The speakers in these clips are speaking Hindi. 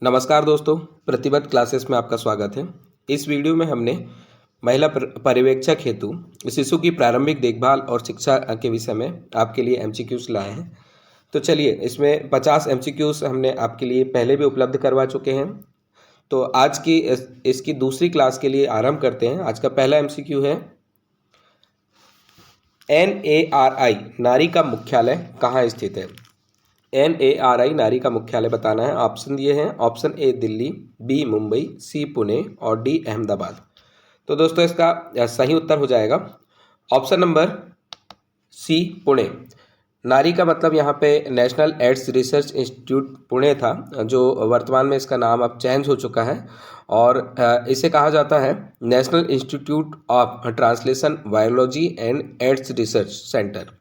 नमस्कार दोस्तों, प्रतिबद्ध क्लासेस में आपका स्वागत है। इस वीडियो में हमने महिला पर्यवेक्षक हेतु शिशु की प्रारंभिक देखभाल और शिक्षा के विषय में आपके लिए एमसीक्यूज लाए हैं। तो चलिए, इसमें 50 एमसीक्यूज हमने आपके लिए पहले भी उपलब्ध करवा चुके हैं। तो आज की इसकी दूसरी क्लास के लिए आरंभ करते हैं। आज का पहला एमसीक्यू है, NARI नारी का मुख्यालय कहाँ स्थित है? NARI नारी का मुख्यालय बताना है। ऑप्शन दिए हैं, option A Delhi, B Mumbai, C Pune और डी अहमदाबाद। तो दोस्तों इसका सही उत्तर हो जाएगा ऑप्शन नंबर सी पुणे। नारी का मतलब यहाँ पे national ads research institute Pune था, जो वर्तमान में इसका नाम अब चेंज हो चुका है और इसे कहा जाता है national institute of translation virology and ads research centre.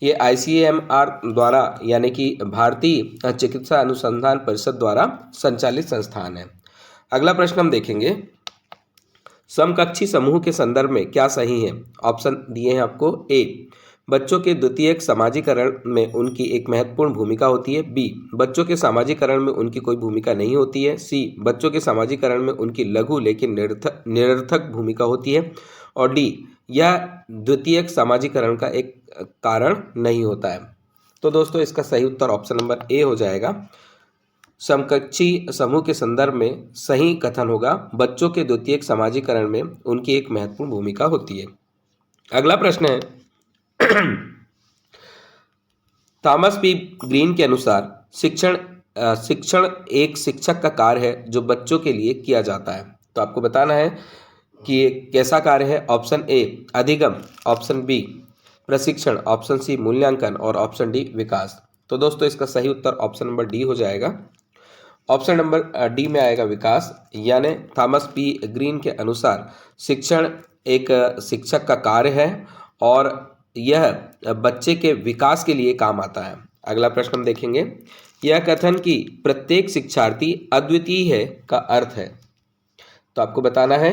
ये ICAMR द्वारा यानी कि भारतीय चिकित्सा अनुसंधान परिषद द्वारा संचालित संस्थान है। अगला प्रश्न हम देखेंगे, समकक्षी समूह के संदर्भ में क्या सही है? ऑप्शन दिए हैं आपको। ए, बच्चों के द्वितीयक समाजीकरण में उनकी एक महत्वपूर्ण भूमिका होती है। बी, बच्चों के समाजीकरण में उनकी कोई भूमिका नहीं होती है। सी, बच्चों के समाजीकरण में उनकी लघु लेकिन निरर्थक भूमिका होती है। और डी, यह द्वितीयक समाजीकरण का एक कारण नहीं होता है। तो दोस्तों इसका सही उत्तर ऑप्शन नंबर ए हो जाएगा। समकक्षी समूह के संदर्भ में सही कथन होगा, बच्चों के द्वितीयक समाजीकरण में उनकी एक महत्वपूर्ण भूमिका होती है। अगला प्रश्न है, थॉमस पी ग्रीन के अनुसार शिक्षण एक शिक्षक का कार्य है जो बच्चों के लिए किया जाता है। तो आपको बताना है कि ये कैसा कार्य है। ऑप्शन ए अधिगम, ऑप्शन बी प्रशिक्षण, ऑप्शन सी मूल्यांकन और ऑप्शन डी विकास। तो दोस्तों इसका सही उत्तर ऑप्शन नंबर डी हो जाएगा। ऑप्शन नंबर डी में आएगा विकास, यानी थॉमस पी ग्रीन के अनुसार शिक्षण एक शिक्षक का कार्य है और यह बच्चे के विकास के लिए काम आता है। अगला प्रश्न हम देखेंगे, यह कथन कि प्रत्येक शिक्षार्थी अद्वितीय है का अर्थ है। तो आपको बताना है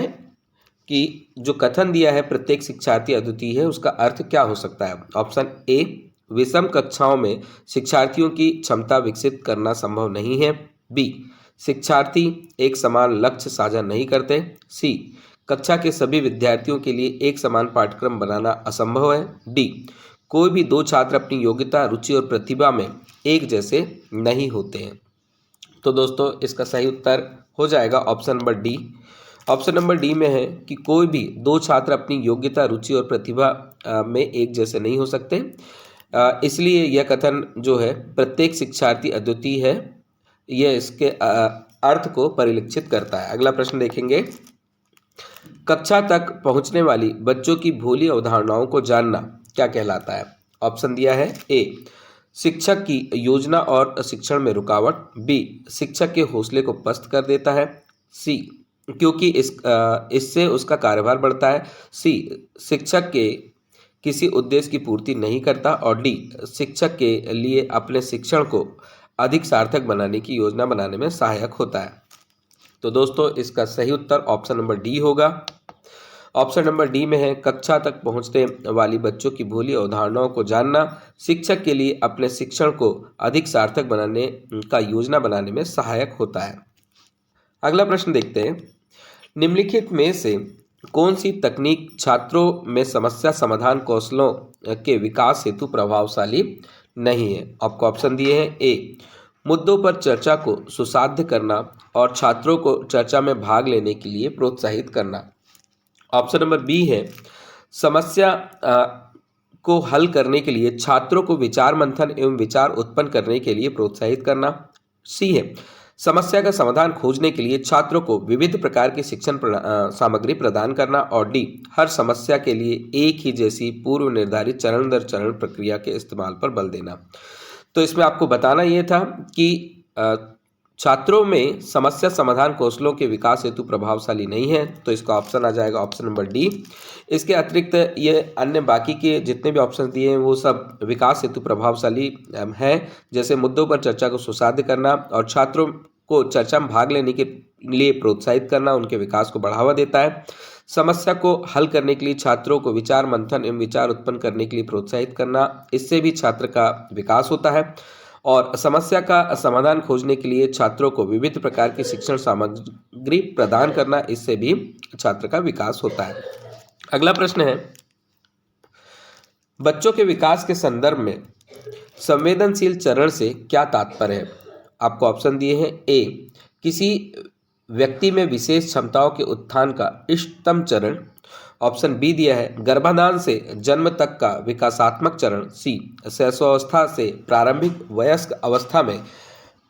कि जो कथन दिया है प्रत्येक शिक्षार्थी अद्वितीय है, उसका अर्थ क्या हो सकता है। ऑप्शन ए, विषम कक्षाओं में शिक्षार्थियों की क्षमता विकसित करना संभव नहीं है। बी, शिक्षार्थी एक समान लक्ष्य साझा नहीं करते। सी, कक्षा के सभी विद्यार्थियों के लिए एक समान पाठ्यक्रम बनाना असंभव है। डी, कोई भी दो छात्र अपनी योग्यता, रुचि और प्रतिभा में एक जैसे नहीं होते हैं। तो दोस्तों इसका सही उत्तर हो जाएगा option number D. Option number D में है कि कोई भी दो छात्र अपनी योग्यता, रुचि और प्रतिभा में एक जैसे नहीं हो सकते, इसलिए यह कथन जो है प्रत्येक शिक्षार्थी अद्वितीय है, यह इसके अर्थ को परिलक्षित करता है। अगला प्रश्न देखेंगे, कक्षा तक पहुंचने वाली बच्चों की भोली अवधारणाओं को जानना क्या कहलाता है? ऑप्शन दिया है, ए, शिक्षक की योजना और शिक्षण में रुकावट। बी, शिक्षक के हौसले को पस्त कर देता है। सी, क्योंकि इससे उसका कार्यभार बढ़ता है। सी, शिक्षक के किसी उद्देश्य की पूर्ति नहीं करता। और डी, शिक्षक के लिए अपने शिक्षण को अधिक सार्थक बनाने की योजना बनाने में सहायक होता है। तो दोस्तों इसका सही उत्तर ऑप्शन नंबर डी होगा। ऑप्शन नंबर डी में है, कक्षा तक पहुंचने वाली बच्चों की भोली अवधारणाओं को जानना शिक्षक के लिए अपने शिक्षण को अधिक सार्थक बनाने का योजना बनाने में सहायक होता है। अगला प्रश्न देखते हैं, निम्नलिखित में से कौन सी तकनीक छात्रों में समस्या समाधान कौशलों के विकास हेतु प्रभावशाली नहीं है? आपको ऑप्शन दिए हैं, ए, मुद्दों पर चर्चा को सुसाध्य करना और छात्रों को चर्चा में भाग लेने के लिए प्रोत्साहित करना। ऑप्शन नंबर बी है, समस्या को हल करने के लिए छात्रों को विचार मंथन एवं विचार उत्पन्न करने के लिए प्रोत्साहित करना। सी है, समस्या का समाधान खोजने के लिए छात्रों को विविध प्रकार की शिक्षण सामग्री प्रदान करना। और डी, हर समस्या के लिए एक ही जैसी पूर्व निर्धारित चरण दर चरण प्रक्रिया के इस्तेमाल पर बल देना। तो इसमें आपको बताना ये था कि छात्रों में समस्या समाधान कौशलों के विकास हेतु प्रभावशाली नहीं है, तो इसका ऑप्शन आ जाएगा ऑप्शन नंबर डी। इसके अतिरिक्त ये अन्य बाकी के जितने भी ऑप्शन दिए हैं वो सब विकास हेतु प्रभावशाली हैं, जैसे मुद्दों पर चर्चा को सुसाध्य करना और छात्रों को चर्चा में भाग लेने के लिए प्रोत्साहित करना उनके विकास को बढ़ावा देता है। समस्या को हल करने के लिए छात्रों को विचार मंथन एवं विचार उत्पन्न करने के लिए प्रोत्साहित करना, इससे भी छात्र का विकास होता है। और समस्या का समाधान खोजने के लिए छात्रों को विविध प्रकार की शिक्षण सामग्री प्रदान करना, इससे भी छात्र का विकास होता है। अगला प्रश्न है, बच्चों के विकास के संदर्भ में संवेदनशील चरण से क्या तात्पर्य है? आपको ऑप्शन दिए हैं। ए, किसी व्यक्ति में विशेष क्षमताओं के उत्थान का इष्टतम चरण। ऑप्शन बी दिया है, गर्भाधान से जन्म तक का विकासात्मक चरण। सी, शैशवावस्था से प्रारंभिक वयस्क अवस्था में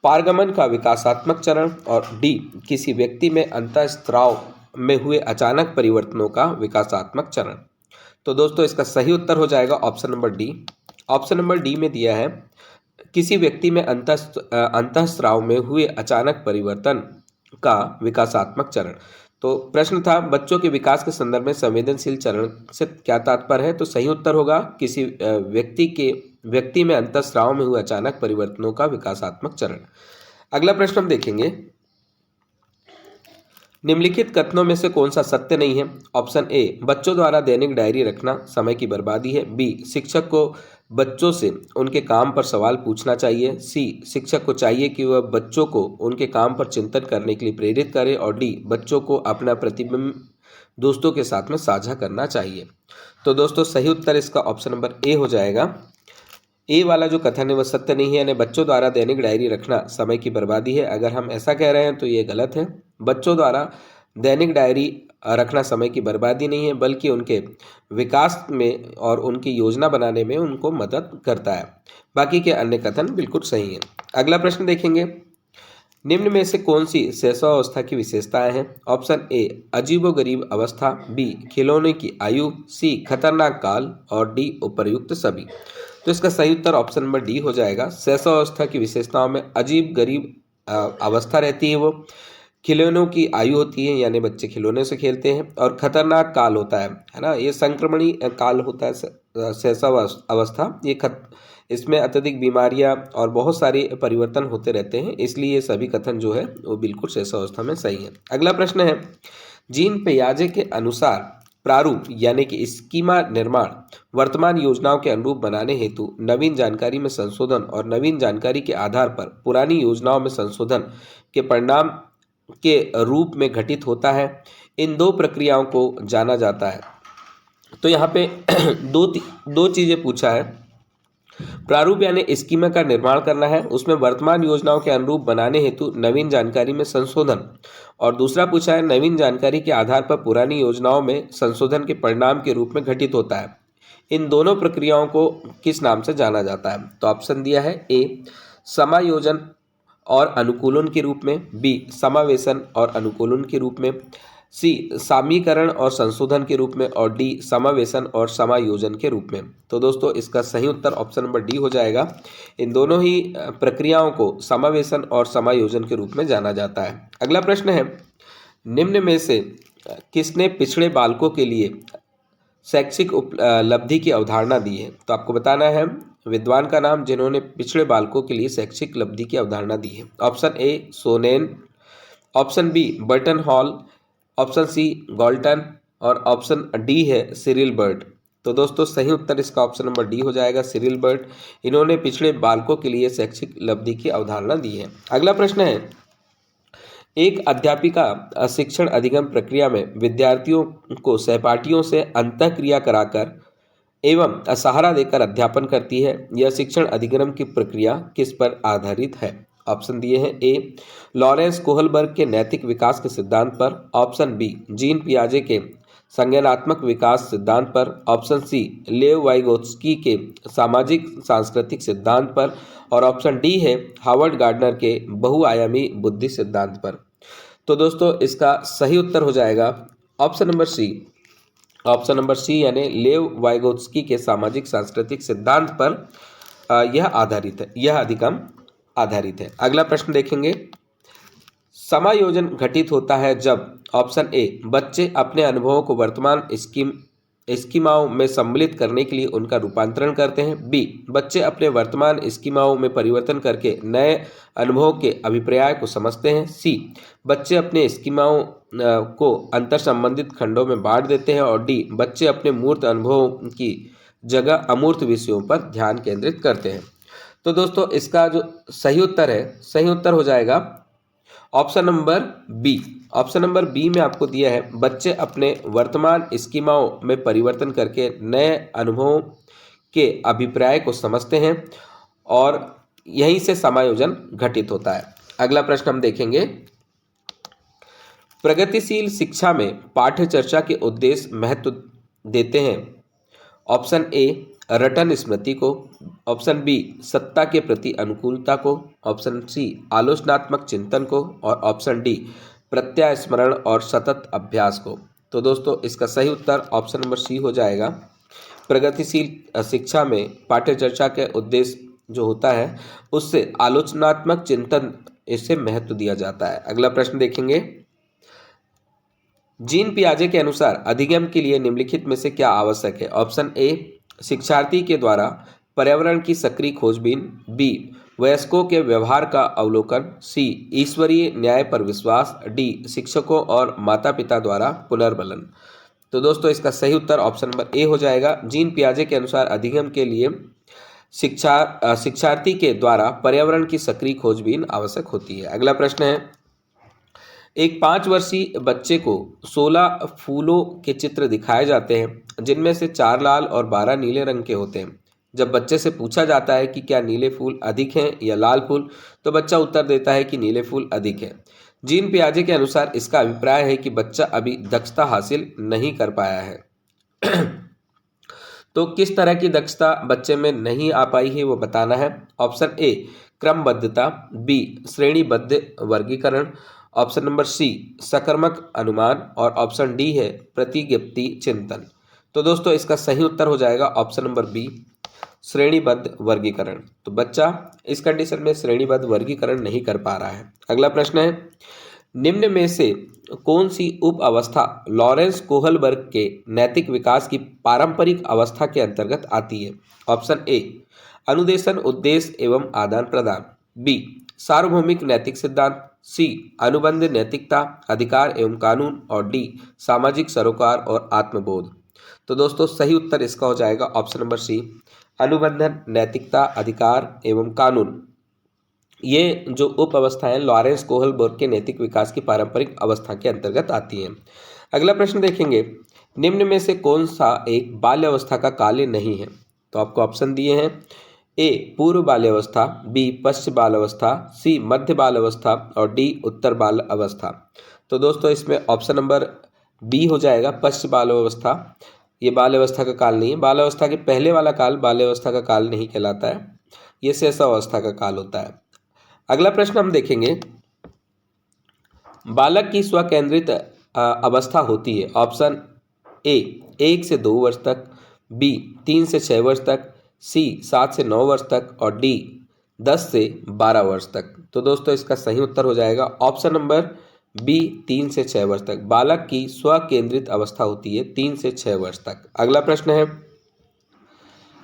पारगमन का विकासात्मक चरण। और डी, किसी व्यक्ति में अंतःस्राव में हुए अचानक परिवर्तनों का विकासात्मक चरण। तो दोस्तों इसका सही उत्तर हो जाएगा option number D. Option number D में दिया है, किसी व्यक्ति में अंतःस्राव में हुए अचानक परिवर्तन का विकासात्मक चरण। तो प्रश्न था, बच्चों के विकास के संदर्भ में संवेदनशील चरण से क्या तात्पर्य है? तो सही उत्तर होगा, किसी व्यक्ति में अंतःस्राव में हुए अचानक परिवर्तनों का विकासात्मक चरण। अगला प्रश्न हम देखेंगे, निम्नलिखित कथनों में से कौन सा सत्य नहीं है? ऑप्शन ए, बच्चों द्वारा दैनिक डायरी रखना समय की बर्बादी है। बी, शिक्षक को बच्चों से उनके काम पर सवाल पूछना चाहिए। सी, शिक्षक को चाहिए कि वह बच्चों को उनके काम पर चिंतन करने के लिए प्रेरित करे। और डी, बच्चों को अपना प्रतिबिंब दोस्तों के साथ में साझा करना चाहिए। तो दोस्तों सही उत्तर इसका ऑप्शन नंबर ए हो जाएगा। ए वाला जो कथन है वह सत्य नहीं है, यानी बच्चों द्वारा दैनिक डायरी रखना समय की बर्बादी है। अगर हम ऐसा कह रहे हैं तो ये गलत है। बच्चों द्वारा दैनिक डायरी रखना समय की बर्बादी नहीं है, बल्कि उनके विकास में और उनकी योजना बनाने में उनको मदद करता है। बाकी के अन्य कथन बिल्कुल सही हैं। अगला प्रश्न देखेंगे, निम्न में से कौन सी शैशवावस्था की विशेषताएं हैं? ऑप्शन ए, अजीबोगरीब अवस्था। बी, खिलौने की आयु। सी, खतरनाक काल। और डी, उपर्युक्त सभी। तो इसका सही उत्तर ऑप्शन नंबर डी हो जाएगा। शैशवावस्था की विशेषताओं में अजीब गरीब अवस्था रहती है, वो खिलौनों की आयु होती है, यानी बच्चे खिलौने से खेलते हैं, और खतरनाक काल होता है ना, ये संक्रमणी काल होता है शैशवावस्था। इसमें अत्यधिक बीमारियां और बहुत सारे परिवर्तन होते रहते हैं, इसलिए ये सभी कथन जो है वो बिल्कुल शैशवावस्था में सही है। अगला प्रश्न है, जीन पियाजे के अनुसार प्रारूप यानी कि स्कीमा निर्माण वर्तमान योजनाओं के अनुरूप बनाने हेतु नवीन जानकारी में संशोधन और नवीन जानकारी के आधार पर पुरानी योजनाओं में संशोधन के परिणाम के रूप में घटित होता है। इन दो प्रक्रियाओं को जाना जाता है। तो यहाँ पे दो चीज़ें पूछा है। प्रारूप यानी स्कीमा का निर्माण करना है, उसमें वर्तमान योजनाओं के अनुरूप बनाने हेतु नवीन जानकारी में संशोधन, और दूसरा पूछा है नवीन जानकारी के आधार पर पुरानी योजनाओं में संशोधन के परिणाम के रूप में घटित होता है। इन दोनों प्रक्रियाओं को किस नाम से जाना जाता है? तो ऑप्शन दिया है, ए, समायोजन और अनुकूलन के रूप में। बी, समावेशन और अनुकूलन के रूप में। सी, सामीकरण और संशोधन के रूप में। और डी, समावेशन और समायोजन के रूप में। तो दोस्तों इसका सही उत्तर ऑप्शन नंबर डी हो जाएगा। इन दोनों ही प्रक्रियाओं को समावेशन और समायोजन के रूप में जाना जाता है। अगला प्रश्न है, निम्न में से किसने पिछड़े बालकों के लिए शैक्षिक उपलब्धि की अवधारणा दी है? तो आपको बताना है विद्वान का नाम जिन्होंने पिछड़े बालकों के लिए शैक्षिक उपलब्धि की अवधारणा दी है। Option A, Sonen. Option B, Burton Hall. Option C, Galton. और ऑप्शन डी है सिरिल बर्ट। तो दोस्तों सही उत्तर इसका ऑप्शन नंबर डी हो जाएगा, सिरिल बर्ट। इन्होंने पिछड़े बालकों के लिए शैक्षिक उपलब्धि की अवधारणा दी है। अगला प्रश्न है, एक अध्यापिका शिक्षण अधिगम प्रक्रिया में विद्यार्थियों को सहपाठियों से अंतःक्रिया कराकर एवं सहारा देकर अध्यापन करती है। यह शिक्षण अधिगम की प्रक्रिया किस पर आधारित है? ऑप्शन दिए हैं, ए, लॉरेंस कोहलबर्ग के नैतिक विकास के सिद्धांत पर। ऑप्शन बी, जीन पियाजे के संज्ञानात्मक विकास सिद्धांत पर। ऑप्शन सी, लेव वाइगोत्स्की के सामाजिक सांस्कृतिक सिद्धांत पर। और ऑप्शन डी है हावर्ड गार्डनर के बहुआयामी बुद्धि सिद्धांत पर। तो दोस्तों इसका सही उत्तर हो जाएगा option number C. Option number C यानी लेव वाइगोत्स्की के सामाजिक सांस्कृतिक सिद्धांत पर यह आधारित है, यह अधिगम आधारित है। अगला प्रश्न देखेंगे, समायोजन घटित होता है जब ऑप्शन ए, बच्चे अपने अनुभवों को वर्तमान स्कीमाओं में सम्मिलित करने के लिए उनका रूपांतरण करते हैं। बी, बच्चे अपने वर्तमान स्कीमाओं में परिवर्तन करके नए अनुभवों के अभिप्राय को समझते हैं। सी, बच्चे अपने स्कीमाओं को अंतर संबंधित खंडों में बांट देते हैं। और डी, बच्चे अपने मूर्त अनुभवों की जगह अमूर्त विषयों पर ध्यान केंद्रित करते हैं। तो दोस्तों इसका जो सही उत्तर है, सही उत्तर हो जाएगा option number B. Option number B में आपको दिया है बच्चे अपने वर्तमान स्कीमाओं में परिवर्तन करके नए अनुभवों के अभिप्राय को समझते हैं और यहीं से समायोजन घटित होता है। अगला प्रश्न हम देखेंगे, प्रगतिशील शिक्षा में पाठ्य चर्चा के उद्देश्य महत्व देते हैं। ऑप्शन ए रटन स्मृति को, ऑप्शन बी सत्ता के प्रति अनुकूलता को, ऑप्शन सी आलोचनात्मक चिंतन को और ऑप्शन डी प्रत्यास्मरण और सतत अभ्यास को। तो दोस्तों इसका सही उत्तर ऑप्शन नंबर सी हो जाएगा। प्रगतिशील शिक्षा में पाठ्य चर्चा के उद्देश्य जो होता है उससे आलोचनात्मक चिंतन इसे महत्व दिया जाता है। अगला प्रश्न देखेंगे, जीन पियाजे के अनुसार अधिगम के लिए निम्नलिखित में से क्या आवश्यक है। ऑप्शन ए शिक्षार्थी के द्वारा पर्यावरण की सक्रिय खोजबीन, बी वयस्कों के व्यवहार का अवलोकन, सी ईश्वरीय न्याय पर विश्वास, डी शिक्षकों और माता पिता द्वारा पुनर्बलन। तो दोस्तों इसका सही उत्तर ऑप्शन नंबर ए हो जाएगा। जीन पियाजे के अनुसार अधिगम के लिए शिक्षार्थी के द्वारा पर्यावरण की सक्रिय खोजबीन आवश्यक होती है। अगला प्रश्न है, एक 5 वर्षीय बच्चे को 16 फूलों के चित्र दिखाए जाते हैं जिनमें से 4 लाल और 12 नीले रंग के होते हैं। जब बच्चे से पूछा जाता है कि क्या नीले फूल अधिक हैं या लाल फूल, तो बच्चा उत्तर देता है कि नीले फूल अधिक हैं। जीन पियाजे के अनुसार इसका अभिप्राय है कि बच्चा अभी दक्षता हासिल नहीं कर पाया है। तो किस तरह की दक्षता बच्चे में नहीं आ पाई है वो बताना है। ऑप्शन ए क्रमबद्धता, बी श्रेणीबद्ध वर्गीकरण, ऑप्शन नंबर सी सकर्मक अनुमान और ऑप्शन डी है प्रतिज्ञप्ति चिंतन। तो दोस्तों इसका सही उत्तर हो जाएगा ऑप्शन नंबर बी श्रेणीबद्ध वर्गीकरण। तो बच्चा इस कंडीशन में श्रेणीबद्ध वर्गीकरण नहीं कर पा रहा है। अगला प्रश्न है, निम्न में से कौन सी उप अवस्था लॉरेंस कोहलबर्ग के नैतिक विकास की पारंपरिक अवस्था के अंतर्गत आती है। ऑप्शन ए अनुदेशन उद्देश्य एवं आदान प्रदान, बी सार्वभौमिक नैतिक सिद्धांत, सी अनुबंध नैतिकता अधिकार एवं कानून और डी सामाजिक सरोकार और आत्मबोध। तो दोस्तों सही उत्तर इसका हो जाएगा ऑप्शन नंबर सी अनुबंधन नैतिकता अधिकार एवं कानून। ये जो उप अवस्थाएं लॉरेंस कोहलबर्ग के नैतिक विकास की पारंपरिक अवस्था के अंतर्गत आती हैं। अगला प्रश्न देखेंगे, निम्न में से कौन सा एक बाल्य अवस्था का काल नहीं है। तो आपको ऑप्शन दिए हैं, ए पूर्व बाल अवस्था, बी पश्च बाल अवस्था, सी मध्य बाल अवस्था और डी उत्तर बाल अवस्था। तो दोस्तों इसमें ऑप्शन नंबर बी हो जाएगा पश्च बाल अवस्था। ये बाल अवस्था का काल नहीं है। बाल अवस्था के पहले वाला काल बाल अवस्था का काल नहीं कहलाता है, ये शैशवावस्था का काल होता है। अगला प्रश्न हम देखेंगे, बालक की स्वकेंद्रित अवस्था होती है। ऑप्शन ए 1 से 2 वर्ष तक, बी 3 से 6 वर्ष तक, सी 7 से 9 वर्ष तक और डी 10 से 12 वर्ष तक। तो दोस्तों इसका सही उत्तर हो जाएगा ऑप्शन नंबर बी 3 से 6 वर्ष तक। बालक की स्वकेंद्रित अवस्था होती है 3 से 6 वर्ष तक। अगला प्रश्न है,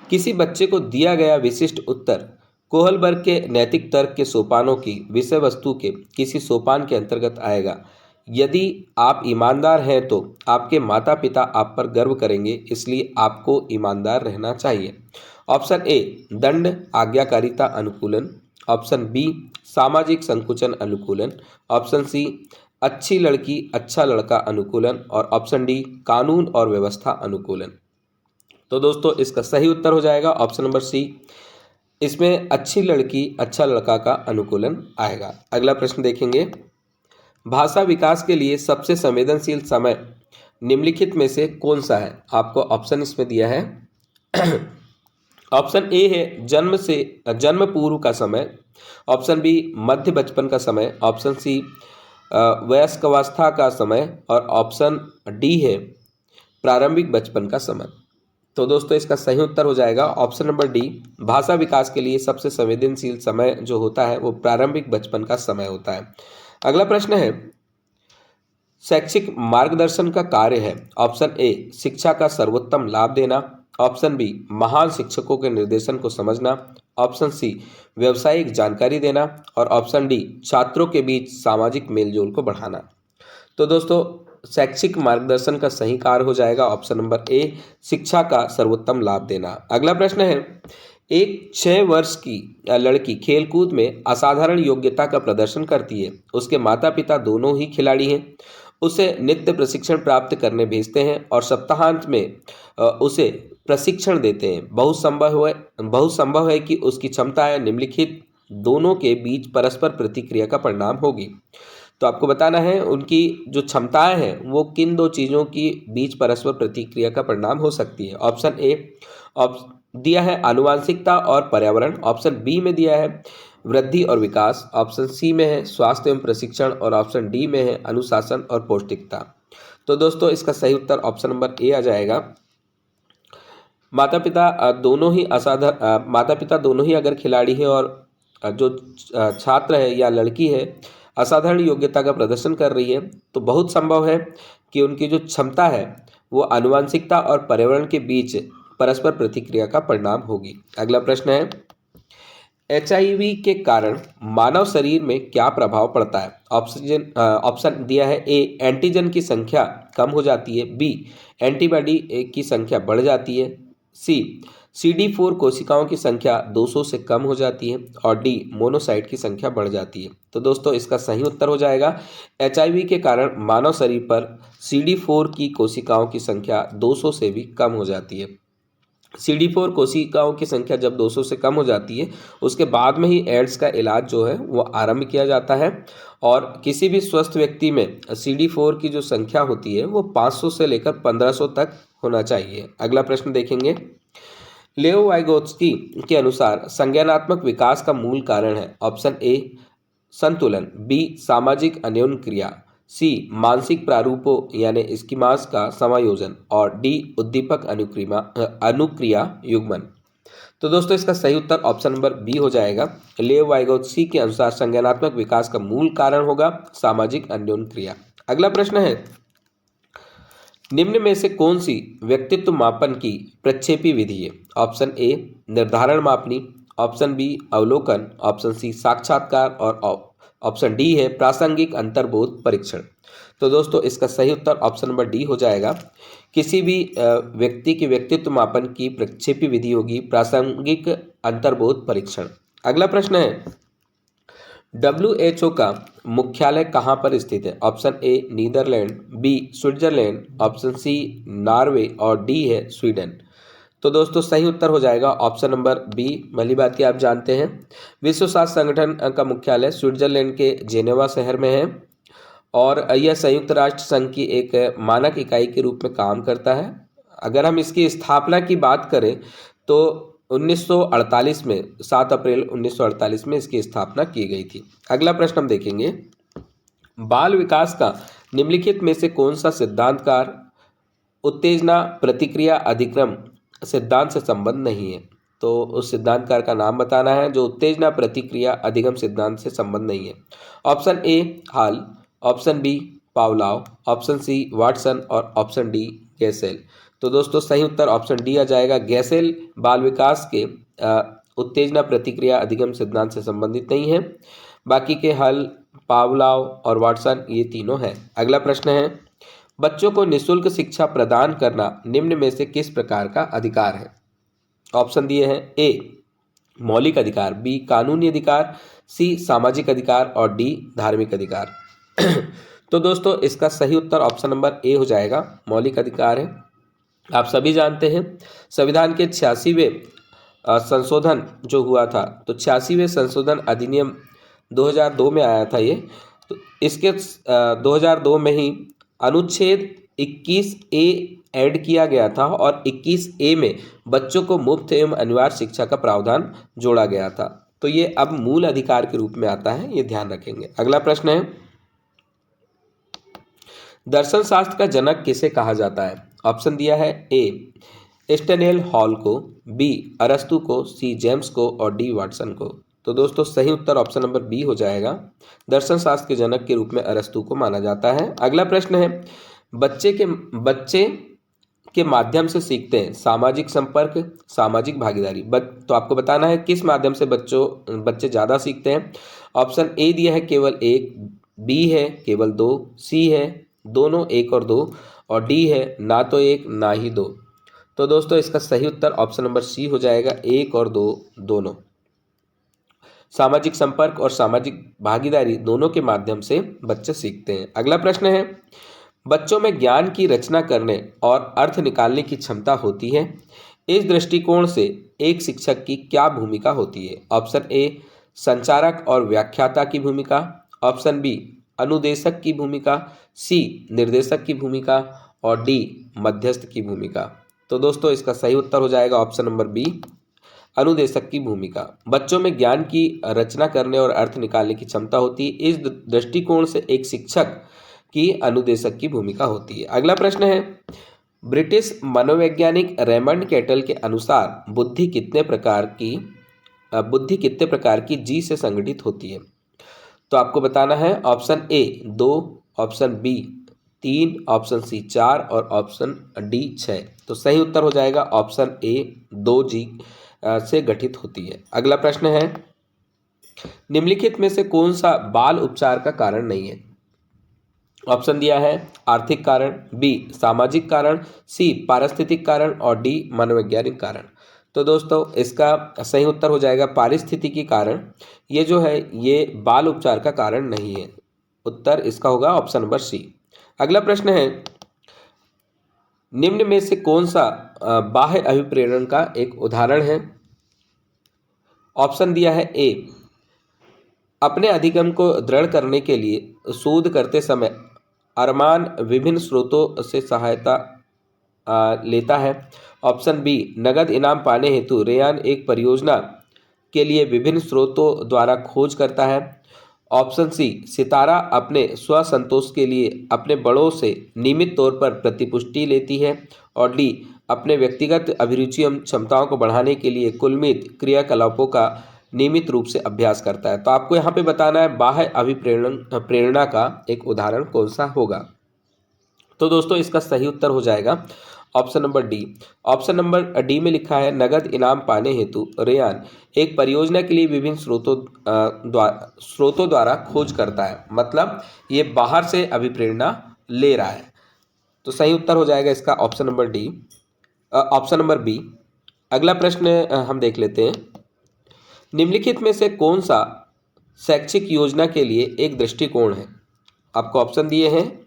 किसी बच्चे को दिया गया विशिष्ट उत्तर कोहलबर्ग के नैतिक तर्क के सोपानों की विषय वस्तु के किसी सोपान के अंतर्गत आएगा। यदि आप ईमानदार हैं तो आपके माता पिता आप पर गर्व करेंगे, इसलिए आपको ईमानदार रहना चाहिए। ऑप्शन ए दंड आज्ञाकारिता अनुकूलन, ऑप्शन बी सामाजिक संकुचन अनुकूलन, ऑप्शन सी अच्छी लड़की अच्छा लड़का अनुकूलन और ऑप्शन डी कानून और व्यवस्था अनुकूलन। तो दोस्तों इसका सही उत्तर हो जाएगा ऑप्शन नंबर सी, इसमें अच्छी लड़की अच्छा लड़का का अनुकूलन आएगा। अगला प्रश्न देखेंगे, भाषा विकास के लिए सबसे संवेदनशील समय निम्नलिखित में से कौन सा है। आपको ऑप्शन इसमें दिया है। ऑप्शन ए है जन्म पूर्व का समय, ऑप्शन बी मध्य बचपन का समय, ऑप्शन सी वयस्कावस्था का समय और ऑप्शन डी है प्रारंभिक बचपन का समय। तो दोस्तों इसका सही उत्तर हो जाएगा ऑप्शन नंबर डी, भाषा विकास के लिए सबसे संवेदनशील समय जो होता है वो प्रारंभिक बचपन का समय होता है। अगला प्रश्न है, शैक्षिक मार्गदर्शन का कार्य है। ऑप्शन ए शिक्षा का सर्वोत्तम लाभ देना, ऑप्शन बी महान शिक्षकों के निर्देशन को समझना, ऑप्शन सी व्यावसायिक जानकारी देना और ऑप्शन डी छात्रों के बीच सामाजिक मेलजोल को बढ़ाना। तो दोस्तों शैक्षिक मार्गदर्शन का सही कार्य हो जाएगा ऑप्शन नंबर ए शिक्षा का सर्वोत्तम लाभ देना। अगला प्रश्न है, एक 6 वर्ष की लड़की खेलकूद में असाधारण योग्यता का प्रदर्शन करती है। उसके माता पिता दोनों ही खिलाड़ी हैं। उसे नित्य प्रशिक्षण प्राप्त करने भेजते हैं और सप्ताहांत में उसे प्रशिक्षण देते हैं। बहुत संभव है कि उसकी क्षमताएं निम्नलिखित दोनों के बीच परस्पर प्रतिक्रिया का परिणाम होगी। तो आपको बताना है उनकी जो क्षमताएं हैं वो किन दो चीज़ों की बीच परस्पर प्रतिक्रिया का परिणाम हो सकती है। ऑप्शन ए दिया है आनुवांशिकता और पर्यावरण। ऑप्शन बी में दिया है वृद्धि और विकास। ऑप्शन सी में है स्वास्थ्य एवं प्रशिक्षण और ऑप्शन डी में है अनुशासन और पौष्टिकता। तो दोस्तों इसका सही उत्तर ऑप्शन नंबर ए आ जाएगा। माता पिता दोनों ही अगर खिलाड़ी हैं और जो छात्र है या लड़की है असाधारण योग्यता का प्रदर्शन कर रही है, तो बहुत संभव है कि उनकी जो क्षमता है वो आनुवांशिकता और पर्यावरण के बीच परस्पर प्रतिक्रिया का परिणाम होगी। अगला प्रश्न है, HIV के कारण मानव शरीर में क्या प्रभाव पड़ता है। ऑप्शन दिया है ए एंटीजन की संख्या कम हो जाती है, बी एंटीबॉडी की संख्या बढ़ जाती है, सी CD4 कोशिकाओं की संख्या 200 से कम हो जाती है और डी मोनोसाइट की संख्या बढ़ जाती है। तो दोस्तों इसका सही उत्तर हो जाएगा HIV के कारण मानव शरीर पर CD4 की कोशिकाओं की संख्या 200 से भी कम हो जाती है। CD4 कोशिकाओं की संख्या जब 200 से कम हो जाती है उसके बाद में ही एड्स का इलाज जो है वो आरंभ किया जाता है और किसी भी स्वस्थ व्यक्ति में CD4 की जो संख्या होती है वो 500 से लेकर 1500 तक होना चाहिए। अगला प्रश्न देखेंगे, लेओ वाइगोत्स्की के अनुसार संज्ञानात्मक विकास का मूल कारण है। ऑप्शन ए संतुलन, बी सामाजिक अन्योन्य क्रिया, सी मानसिक प्रारूपों यानी स्कीमास का समायोजन और डी उद्दीपक अनुक्रिया युग्मन। तो दोस्तों इसका सही उत्तर ऑप्शन नंबर बी हो जाएगा। लेओ वाइगोत्स्की के अनुसार संज्ञानात्मक विकास का मूल कारण होगा सामाजिक अन्योन्य क्रिया। अगला प्रश्न है, निम्न में से कौन सी व्यक्तित्व मापन की प्रक्षेपी विधि है। ऑप्शन ए निर्धारण मापनी, ऑप्शन बी अवलोकन, ऑप्शन सी साक्षात्कार और ऑप्शन डी है प्रासंगिक अंतर्बोध परीक्षण। तो दोस्तों इसका सही उत्तर ऑप्शन नंबर डी हो जाएगा। किसी भी व्यक्ति के व्यक्तित्व मापन की प्रक्षेपी विधि होगी प्रासंगिक अंतर्बोध परीक्षण। अगला प्रश्न है, WHO का मुख्यालय कहाँ पर स्थित है। Option A Netherland, B Switzerland, option C Norway और डी है स्वीडन। तो दोस्तों सही उत्तर हो जाएगा ऑप्शन नंबर बी। भली बात की आप जानते हैं विश्व स्वास्थ्य संगठन का मुख्यालय स्विट्जरलैंड के जेनेवा शहर में है और यह संयुक्त राष्ट्र संघ की एक मानक इकाई के रूप में काम करता है। अगर हम इसकी स्थापना की बात करें तो 1948 में 7 अप्रैल 1948 में इसकी स्थापना की गई थी। अगला प्रश्न हम देखेंगे, बाल विकास का निम्नलिखित में से कौन सा सिद्धांतकार उत्तेजना प्रतिक्रिया अधिक्रम सिद्धांत से संबंध नहीं है। तो उस सिद्धांतकार का नाम बताना है जो उत्तेजना प्रतिक्रिया अधिगम सिद्धांत से संबंध नहीं है। Option A Hall, option B Pavlov, option C Watson और ऑप्शन डी गैसेल। तो दोस्तों सही उत्तर ऑप्शन डी आ जाएगा। गैसेल बाल विकास के उत्तेजना प्रतिक्रिया अधिगम सिद्धांत से संबंधित नहीं है। बाकी के हल, पावलाव और वाटसन ये तीनों हैं। अगला प्रश्न है, बच्चों को निःशुल्क शिक्षा प्रदान करना निम्न में से किस प्रकार का अधिकार है। ऑप्शन दिए हैं ए मौलिक अधिकार, बी कानूनी अधिकार, सी सामाजिक अधिकार और डी धार्मिक अधिकार। तो दोस्तों इसका सही उत्तर ऑप्शन नंबर ए हो जाएगा, मौलिक अधिकार है। आप सभी जानते हैं संविधान के 86वें संशोधन जो हुआ था, तो 86वें संशोधन अधिनियम 2002 में आया था ये। तो इसके 2002 में ही अनुच्छेद 21A ऐड किया गया था और 21A में बच्चों को मुफ्त एवं अनिवार्य शिक्षा का प्रावधान जोड़ा गया था। तो ये अब मूल अधिकार के रूप में आता है, ये ध्यान रखेंगे। अगला प्रश्न है, दर्शन शास्त्र का जनक किसे कहा जाता है। ऑप्शन दिया है ए स्टेनेल हॉल को, बी अरस्तु को, सी जेम्स को और डी वाटसन को। तो दोस्तों सही उत्तर ऑप्शन नंबर बी हो जाएगा। दर्शन शास्त्र के जनक के रूप में अरस्तु को माना जाता है। अगला प्रश्न है, बच्चे के माध्यम से सीखते हैं सामाजिक संपर्क, सामाजिक भागीदारी। तो आपको बताना है किस माध्यम से बच्चे ज़्यादा सीखते हैं। ऑप्शन ए दिया है केवल एक, बी है केवल दो, सी है दोनों एक और दो और डी है ना तो एक ना ही दो। तो तो दोस्तों इसका सही उत्तर ऑप्शन नंबर सी हो जाएगा, 1 और 2 दोनों। सामाजिक संपर्क और सामाजिक भागीदारी दोनों के माध्यम से बच्चे सीखते हैं। अगला प्रश्न है, बच्चों में ज्ञान की रचना करने और अर्थ निकालने की क्षमता होती है। इस दृष्टिकोण से एक शिक्षक की क्या भूमिका होती है? ऑप्शन ए संचारक और व्याख्याता की भूमिका, ऑप्शन बी अनुदेशक की भूमिका, सी निर्देशक की भूमिका और डी मध्यस्थ की भूमिका। तो दोस्तों इसका सही उत्तर हो जाएगा ऑप्शन नंबर बी, अनुदेशक की भूमिका। बच्चों में ज्ञान की रचना करने और अर्थ निकालने की क्षमता होती है। इस दृष्टिकोण से एक शिक्षक की अनुदेशक की भूमिका होती है। अगला प्रश्न है, ब्रिटिश मनोवैज्ञानिक रेमंड कैटल के अनुसार बुद्धि कितने प्रकार की जी से संगठित होती है? तो आपको बताना है option A 2, option B 3, option C 4 और ऑप्शन डी 6। तो सही उत्तर हो जाएगा ऑप्शन ए 2 जी से गठित होती है। अगला प्रश्न है, निम्नलिखित में से कौन सा बाल उपचार का कारण नहीं है? ऑप्शन दिया है आर्थिक कारण, बी सामाजिक कारण, सी पारिस्थितिक कारण और डी मनोवैज्ञानिक कारण। तो दोस्तों इसका सही उत्तर हो जाएगा पारिस्थितिकी कारण। ये जो है ये बाल उपचार का कारण नहीं है। उत्तर इसका होगा ऑप्शन नंबर सी। अगला प्रश्न है, निम्न में से कौन सा बाह्य अभिप्रेरण का एक उदाहरण है? ऑप्शन दिया है ए अपने अधिगम को दृढ़ करने के लिए शोध करते समय अरमान विभिन्न स्रोतों से सहायता लेता है। ऑप्शन बी नगद इनाम पाने हेतु रेयान एक परियोजना के लिए विभिन्न स्रोतों द्वारा खोज करता है। ऑप्शन सी सितारा अपने स्वसंतोष के लिए अपने बड़ों से नियमित तौर पर प्रतिपुष्टि लेती है। और डी अपने व्यक्तिगत अभिरुचि एवं क्षमताओं को बढ़ाने के लिए कुलमित क्रियाकलापों का नियमित रूप से अभ्यास करता है। तो आपको यहाँ पे बताना है बाह्य प्रेरणा का एक उदाहरण कौन सा होगा? तो दोस्तों इसका सही उत्तर हो जाएगा option number D. Option number D में लिखा है नगद इनाम पाने हेतु रेयान एक परियोजना के लिए विभिन्न स्रोतों द्वारा खोज करता है, मतलब ये बाहर से अभिप्रेरणा ले रहा है। तो सही उत्तर हो जाएगा इसका option number D, option number B. अगला प्रश्न हम देख लेते हैं, निम्नलिखित में से कौन सा शैक्षिक योजना के लिए एक दृष्टिकोण है? आपको ऑप्शन दिए हैं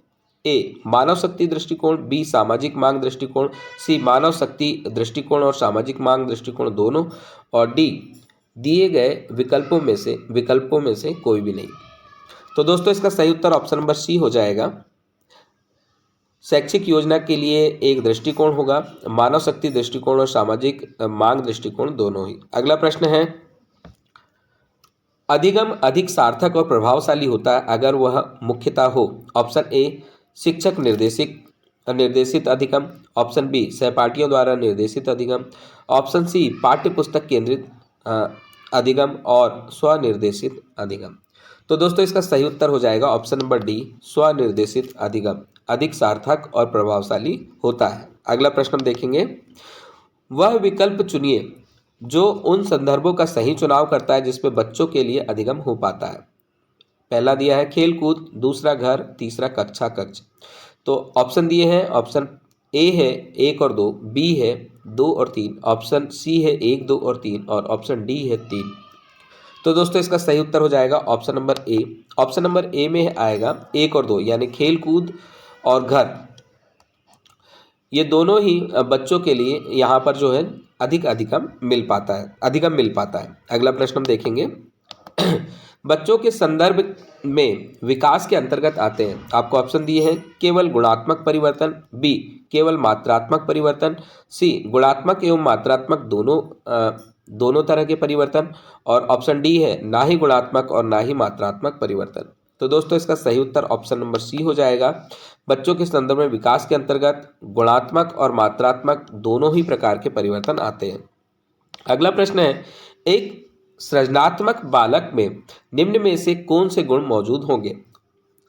ए मानव शक्ति दृष्टिकोण, बी सामाजिक मांग दृष्टिकोण, सी मानव शक्ति दृष्टिकोण और सामाजिक मांग दृष्टिकोण दोनों और डी दिए गए विकल्पों में से कोई भी नहीं। तो दोस्तों इसका सही उत्तर ऑप्शन नंबर सी हो जाएगा। शैक्षिक योजना के लिए एक दृष्टिकोण होगा, मानव शक्ति दृष्टिकोण और सामाजिक मांग दृष्टिकोण दोनों ही। अगला प्रश्न है, अधिगम अधिक सार्थक और प्रभावशाली होता है अगर वह मुख्यतः हो। ऑप्शन ए शिक्षक निर्देशित अधिगम, ऑप्शन बी सहपाठियों द्वारा निर्देशित अधिगम, ऑप्शन सी पाठ्य पुस्तक केंद्रित अधिगम और स्वनिर्देशित अधिगम। तो दोस्तों इसका सही उत्तर हो जाएगा ऑप्शन नंबर डी स्वनिर्देशित अधिगम अधिक सार्थक और प्रभावशाली होता है। अगला प्रश्न हम देखेंगे, वह विकल्प चुनिए जो उन संदर्भों का सही चुनाव करता है जिसमें बच्चों के लिए अधिगम हो पाता है। पहला दिया है खेल कूद, दूसरा घर, तीसरा कक्ष। तो ऑप्शन दिए हैं, ऑप्शन ए है 1 और 2, बी है 2 और 3, ऑप्शन सी है 1, 2 और 3 और ऑप्शन डी है 3। तो दोस्तों इसका सही उत्तर हो जाएगा option number A. Option number A में आएगा 1 और 2 यानी खेल कूद और घर, ये दोनों ही बच्चों के लिए यहाँ पर जो है अधिगम मिल पाता है। अगला प्रश्न हम देखेंगे, बच्चों के संदर्भ में विकास के अंतर्गत आते हैं। आपको ऑप्शन दिए हैं केवल गुणात्मक परिवर्तन, बी केवल मात्रात्मक परिवर्तन, सी गुणात्मक एवं मात्रात्मक दोनों तरह के परिवर्तन और ऑप्शन डी है ना ही गुणात्मक और ना ही मात्रात्मक परिवर्तन। तो दोस्तों इसका सही उत्तर ऑप्शन नंबर सी हो जाएगा। बच्चों के संदर्भ में विकास के अंतर्गत गुणात्मक और मात्रात्मक दोनों ही प्रकार के परिवर्तन आते हैं। अगला प्रश्न है, एक सृजनात्मक बालक में निम्न में से कौन से गुण मौजूद होंगे?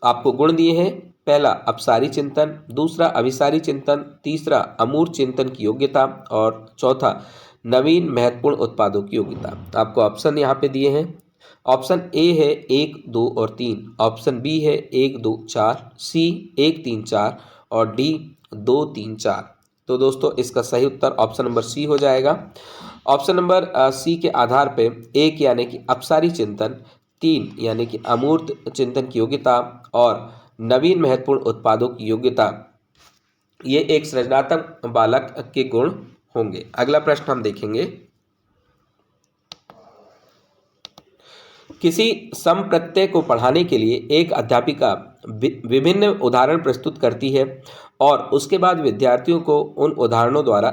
आपको गुण दिए हैं, पहला अपसारी चिंतन, दूसरा अभिसारी चिंतन, तीसरा अमूर्त चिंतन की योग्यता और चौथा नवीन महत्वपूर्ण उत्पादों की योग्यता। आपको ऑप्शन यहाँ पे दिए हैं, ऑप्शन ए है 1, 2 और 3, ऑप्शन बी है 1, 2, 4, सी 1, 3, 4 और डी 2, 3, 4। तो दोस्तों इसका सही उत्तर ऑप्शन नंबर सी हो जाएगा। ऑप्शन नंबर सी के आधार पे 1 यानी कि अपसारी चिंतन, 3 यानी कि अमूर्त चिंतन की योग्यता और नवीन महत्वपूर्ण उत्पादों की योग्यता, ये एक सृजनात्मक बालक के गुण होंगे। अगला प्रश्न हम देखेंगे, किसी संप्रत्यय को पढ़ाने के लिए एक अध्यापिका विभिन्न उदाहरण प्रस्तुत करती है और उसके बाद विद्यार्थियों को उन उदाहरणों द्वारा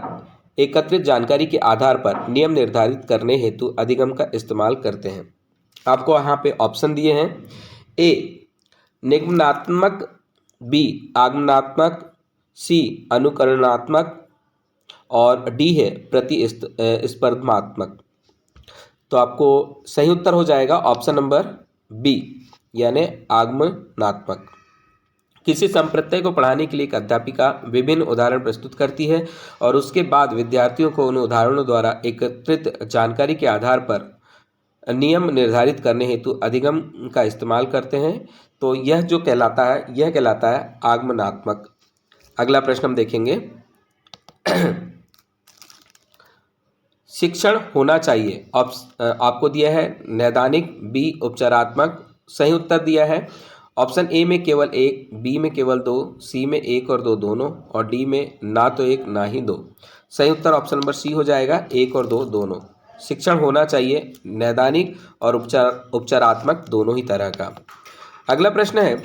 एकत्रित जानकारी के आधार पर नियम निर्धारित करने हेतु अधिगम का इस्तेमाल करते हैं। आपको यहाँ पे ऑप्शन दिए हैं, ए निगमनात्मक, बी आगमनात्मक, सी अनुकरणात्मक और डी है प्रतिस्पर्धात्मक। तो आपको सही उत्तर हो जाएगा ऑप्शन नंबर बी यानी आगमनात्मक। किसी संप्रत्यय को पढ़ाने के लिए एक अध्यापिका विभिन्न उदाहरण प्रस्तुत करती है और उसके बाद विद्यार्थियों को उन उदाहरणों द्वारा एकत्रित जानकारी के आधार पर नियम निर्धारित करने हेतु अधिगम का इस्तेमाल करते हैं। तो यह जो कहलाता है, यह कहलाता है आगमनात्मक। अगला प्रश्न हम देखेंगे, शिक्षण होना चाहिए, आपको दिया है नैदानिक, बी उपचारात्मक। सही उत्तर दिया है ऑप्शन ए में केवल 1, बी में केवल 2, सी में 1 और 2 दोनों और डी में ना तो 1 ना ही 2। सही उत्तर ऑप्शन नंबर सी हो जाएगा, 1 और 2 दोनों। शिक्षण होना चाहिए नैदानिक और उपचारात्मक दोनों ही तरह का। अगला प्रश्न है,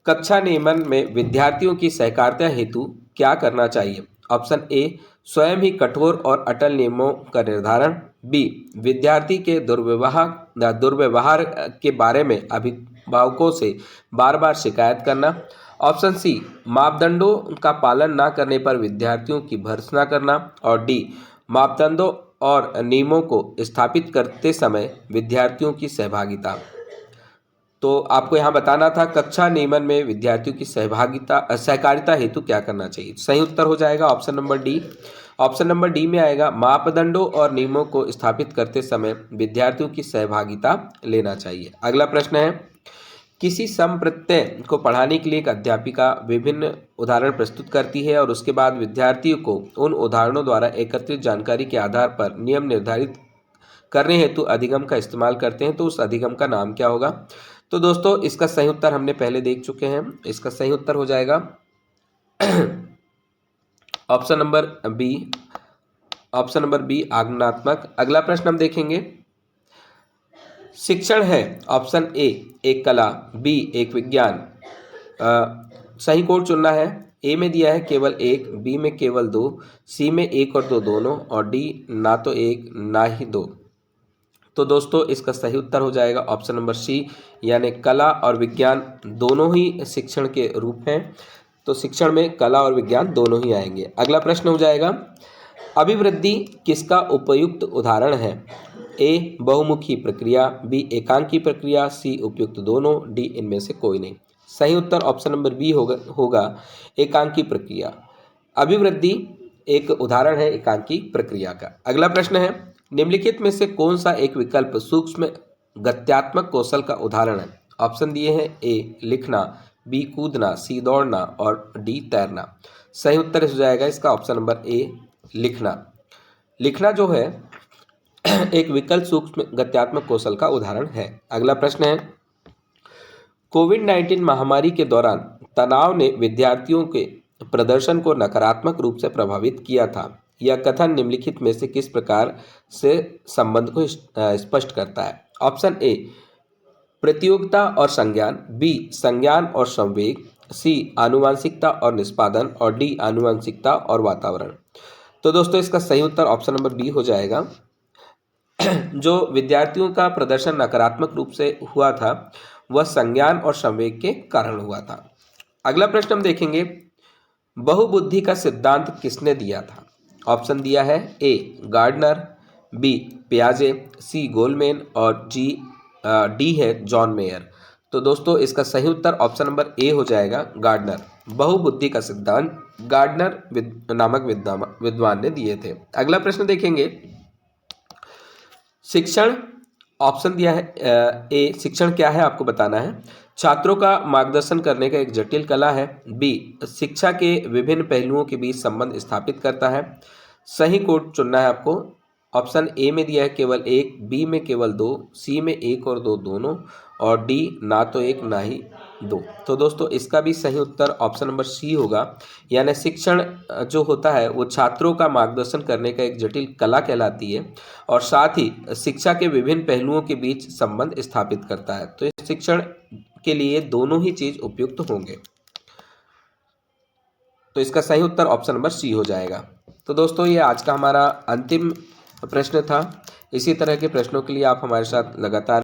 कक्षा नियमन में विद्यार्थियों की सहकारिता हेतु क्या करना चाहिए? ऑप्शन ए स्वयं ही कठोर और अटल नियमों का निर्धारण, बी विद्यार्थी के दुर्व्यवहार के बारे में अभिभावकों से बार बार शिकायत करना, ऑप्शन सी मापदंडों का पालन न करने पर विद्यार्थियों की भर्त्सना करना और डी मापदंडों और नियमों को स्थापित करते समय विद्यार्थियों की सहभागिता। तो आपको यहाँ बताना था कक्षा नियमन में विद्यार्थियों की सहकारिता हेतु क्या करना चाहिए। सही उत्तर हो जाएगा option number D. Option number D में आएगा मापदंडों और नियमों को स्थापित करते समय विद्यार्थियों की सहभागिता लेना चाहिए। अगला प्रश्न है, किसी संप्रत्यय को पढ़ाने के लिए एक अध्यापिका विभिन्न उदाहरण प्रस्तुत करती है और उसके बाद विद्यार्थियों को उन उदाहरणों द्वारा एकत्रित जानकारी के आधार पर नियम निर्धारित करने हेतु अधिगम का इस्तेमाल करते हैं। तो उस अधिगम का नाम क्या होगा? तो दोस्तों इसका सही उत्तर हमने पहले देख चुके हैं। इसका सही उत्तर हो जाएगा option number B, option number B आगमनात्मक। अगला प्रश्न हम देखेंगे, शिक्षण है ऑप्शन ए एक कला, बी एक विज्ञान। सही कोड चुनना है। ए में दिया है केवल 1, बी में केवल 2, सी में 1 और 2 दोनों और डी ना तो 1 ना ही 2। तो दोस्तों इसका सही उत्तर हो जाएगा ऑप्शन नंबर सी यानी कला और विज्ञान दोनों ही शिक्षण के रूप हैं। तो शिक्षण में कला और विज्ञान दोनों ही आएंगे। अगला प्रश्न हो जाएगा, अभिवृद्धि किसका उपयुक्त उदाहरण है? ए बहुमुखी प्रक्रिया, बी एकांकी प्रक्रिया, सी उपयुक्त दोनों, डी इनमें से कोई नहीं। सही उत्तर ऑप्शन नंबर बी होगा एकांकी प्रक्रिया। अभिवृद्धि एक उदाहरण है एकांकी प्रक्रिया का। अगला प्रश्न है, निम्नलिखित में से कौन सा एक विकल्प सूक्ष्म गत्यात्मक कौशल का उदाहरण है? ऑप्शन दिए हैं, ए लिखना, बी कूदना, सी दौड़ना और डी तैरना। सही उत्तर हो जाएगा इसका ऑप्शन नंबर ए लिखना। लिखना जो है एक विकल्प सूक्ष्म गत्यात्मक कौशल का उदाहरण है। अगला प्रश्न है, कोविड-19 महामारी के दौरान तनाव ने विद्यार्थियों के प्रदर्शन को नकारात्मक रूप से प्रभावित किया था। यह कथन निम्नलिखित में से किस प्रकार से संबंध को स्पष्ट करता है? ऑप्शन ए प्रतियोगिता और संज्ञान, बी संज्ञान और संवेग, सी आनुवांशिकता और निष्पादन और डी आनुवांशिकता और वातावरण। तो दोस्तों इसका सही उत्तर ऑप्शन नंबर बी हो जाएगा। जो विद्यार्थियों का प्रदर्शन नकारात्मक रूप से हुआ था वह संज्ञान और संवेग के कारण हुआ था। अगला प्रश्न हम देखेंगे, बहुबुद्धि का सिद्धांत किसने दिया था? ऑप्शन दिया है, ए गार्डनर, बी पियाजे, सी गोलमैन और डी है जॉन मेयर। तो दोस्तों इसका सही उत्तर ऑप्शन नंबर ए हो जाएगा गार्डनर। बहुबुद्धि का सिद्धांत गार्डनर नामक विद्वान ने दिए थे। अगला प्रश्न देखेंगे, शिक्षण ऑप्शन दिया है ए, शिक्षण क्या है आपको बताना है। छात्रों का मार्गदर्शन करने का एक जटिल कला है। बी, शिक्षा के विभिन्न पहलुओं के बीच संबंध स्थापित करता है। सही कोड चुनना है आपको। ऑप्शन ए में दिया है केवल एक, बी में केवल दो, सी में एक और दो दोनों, और डी ना तो एक ना ही दो। तो दोस्तों इसका भी सही उत्तर ऑप्शन नंबर सी होगा। यानी शिक्षण जो होता है वो छात्रों का मार्गदर्शन करने का एक जटिल कला कहलाती है और साथ ही शिक्षा के विभिन्न पहलुओं के बीच संबंध स्थापित करता है। तो इस शिक्षण के लिए दोनों ही चीज उपयुक्त होंगे। तो इसका सही उत्तर ऑप्शन नंबर सी हो जाएगा। तो दोस्तों ये आज का हमारा अंतिम प्रश्न था। इसी तरह के प्रश्नों के लिए आप हमारे साथ लगातार